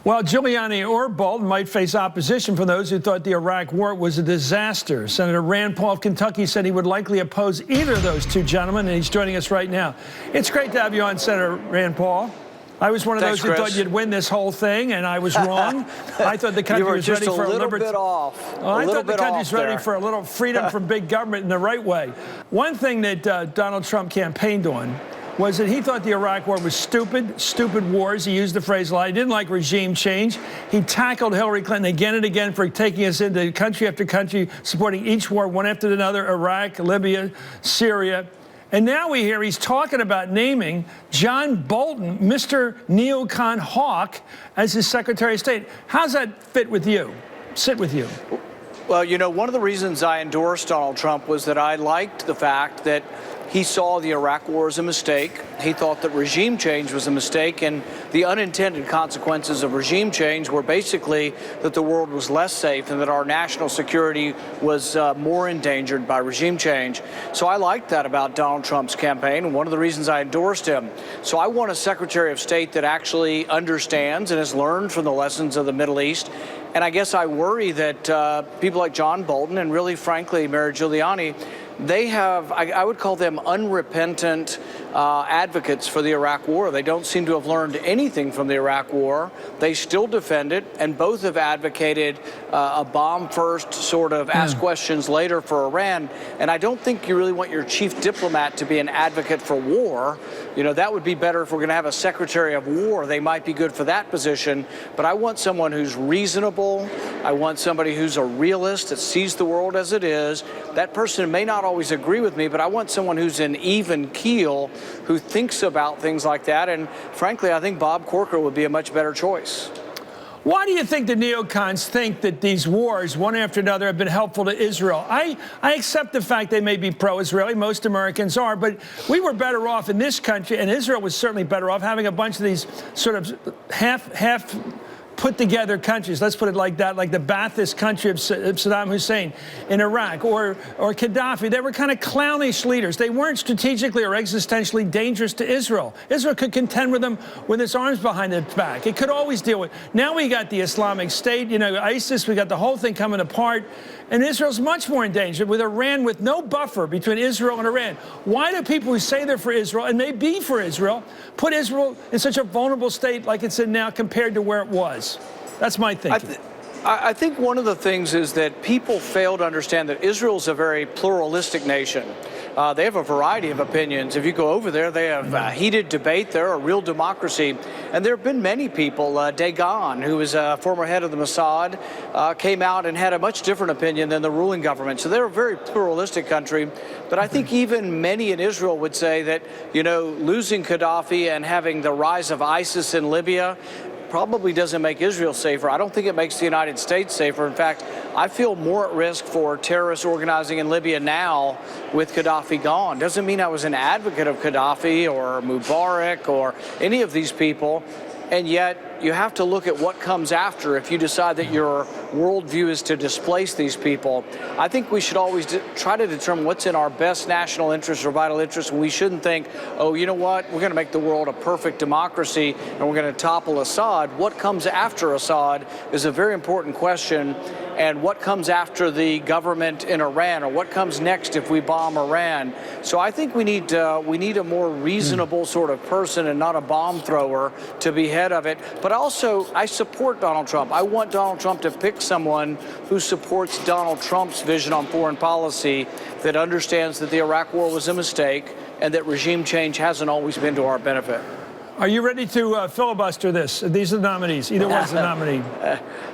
Well, Giuliani or Bolton might face opposition from those who thought the Iraq war was a disaster. Senator Rand Paul of Kentucky said he would likely oppose either of those two gentlemen, and he's joining us right now. It's great to have you on, Senator Rand Paul. I was one of those who thought you'd win this whole thing, and I was wrong. I thought the country was ready for a little bit off. I thought the country's ready for a little freedom from big government in the right way. One thing that Donald Trump campaigned on was that he thought the Iraq war was stupid wars. He used the phrase a lot. He didn't like regime change. He tackled Hillary Clinton again and again for taking us into country after country, supporting each war one after another, Iraq, Libya, Syria. And now we hear he's talking about naming John Bolton, Mr. Neocon Hawk, as his Secretary of State. How's that sit with you? Well, you know, one of the reasons I endorsed Donald Trump was that I liked the fact that he saw the Iraq war as a mistake. He thought that regime change was a mistake, and the unintended consequences of regime change were basically that the world was less safe and that our national security was more endangered by regime change. So I liked that about Donald Trump's campaign, and one of the reasons I endorsed him. So I want a Secretary of State that actually understands and has learned from the lessons of the Middle East. And I guess I worry that people like John Bolton and really, frankly, Mayor Giuliani, they have, I would call them unrepentant advocates for the Iraq war. They don't seem to have learned anything from the Iraq war. They still defend it, and both have advocated a bomb-first sort of ask questions later for Iran. And I don't think you really want your chief diplomat to be an advocate for war. You know, that would be better if we're going to have a Secretary of War. They might be good for that position. But I want someone who's reasonable. I want somebody who's a realist that sees the world as it is. That person may not always agree with me, but I want someone who's an even keel, who thinks about things like that. And frankly, I think Bob Corker would be a much better choice. Why do you think the neocons think that these wars, one after another, have been helpful to Israel? I accept the fact they may be pro-Israeli. Most Americans are. But we were better off in this country, and Israel was certainly better off, having a bunch of these sort of half put-together countries, let's put it like that, like the Ba'athist country of Saddam Hussein in Iraq, or Gaddafi. They were kind of clownish leaders. They weren't strategically or existentially dangerous to Israel. Israel could contend with them with its arms behind its back. It could always deal with. Now we got the Islamic State, you know, ISIS. We got the whole thing coming apart. And Israel's much more in danger with Iran, with no buffer between Israel and Iran. Why do people who say they're for Israel, and may be for Israel, put Israel in such a vulnerable state like it's in now compared to where it was? That's my thinking. I think one of the things is that people fail to understand that Israel's a very pluralistic nation. They have a variety of opinions. If you go over there, they have heated debate. They're a real democracy. And there have been many people. Dagon, who is a former head of the Mossad, came out and had a much different opinion than the ruling government. So they're a very pluralistic country. But I think even many in Israel would say that, you know, losing Gaddafi and having the rise of ISIS in Libya probably doesn't make Israel safer. I don't think it makes the United States safer. In fact, I feel more at risk for terrorist organizing in Libya now with Gaddafi gone. Doesn't mean I was an advocate of Gaddafi or Mubarak or any of these people. And yet, you have to look at what comes after if you decide that your worldview is to displace these people. I think we should always try to determine what's in our best national interest or vital interest, and we shouldn't think, oh, you know what, we're going to make the world a perfect democracy and we're going to topple Assad. What comes after Assad is a very important question, and what comes after the government in Iran, or what comes next if we bomb Iran. So I think we need a more reasonable sort of person and not a bomb thrower to be head of it. But also, I support Donald Trump. I want Donald Trump to pick someone who supports Donald Trump's vision on foreign policy, that understands that the Iraq war was a mistake and that regime change hasn't always been to our benefit. Are you ready to filibuster this? These are the nominees. Either one's the nominee.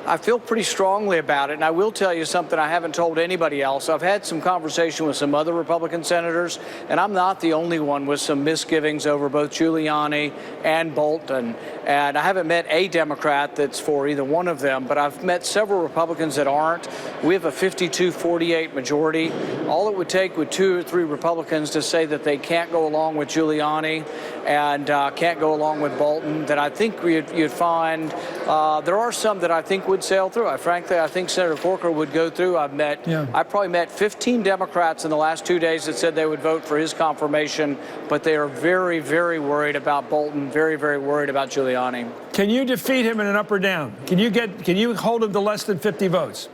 I feel pretty strongly about it, and I will tell you something I haven't told anybody else. I've had some conversation with some other Republican senators, and I'm not the only one with some misgivings over both Giuliani and Bolton. And I haven't met a Democrat that's for either one of them, but I've met several Republicans that aren't. We have a 52-48 majority. All it would take with 2 or 3 Republicans to say that they can't go along with Giuliani and can't go along with Bolton, that I think you'd find there are some that I think would sail through. Frankly, I think Senator Corker would go through. I probably met 15 Democrats in the last 2 days that said they would vote for his confirmation, but they are very, very worried about Bolton, very, very worried about Giuliani. Can you defeat him in an up or down? Can you hold him to less than 50 votes?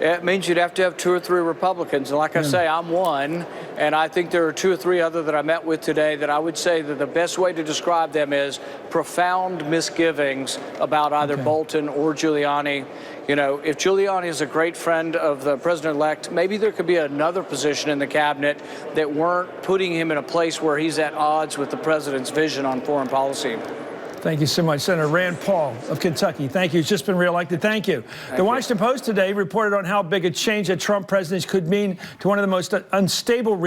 It means you'd have to have 2 or 3 Republicans. And like I say, I'm one, and I think there are 2 or 3 other that I met with today that I would say that the best way to describe them is profound misgivings about either Bolton or Giuliani. You know, if Giuliani is a great friend of the president-elect, maybe there could be another position in the cabinet that weren't putting him in a place where he's at odds with the president's vision on foreign policy. Thank you so much, Senator Rand Paul of Kentucky. Thank you. He's just been reelected. Thank you. The Washington Post today reported on how big a change a Trump presidency could mean to one of the most unstable regions.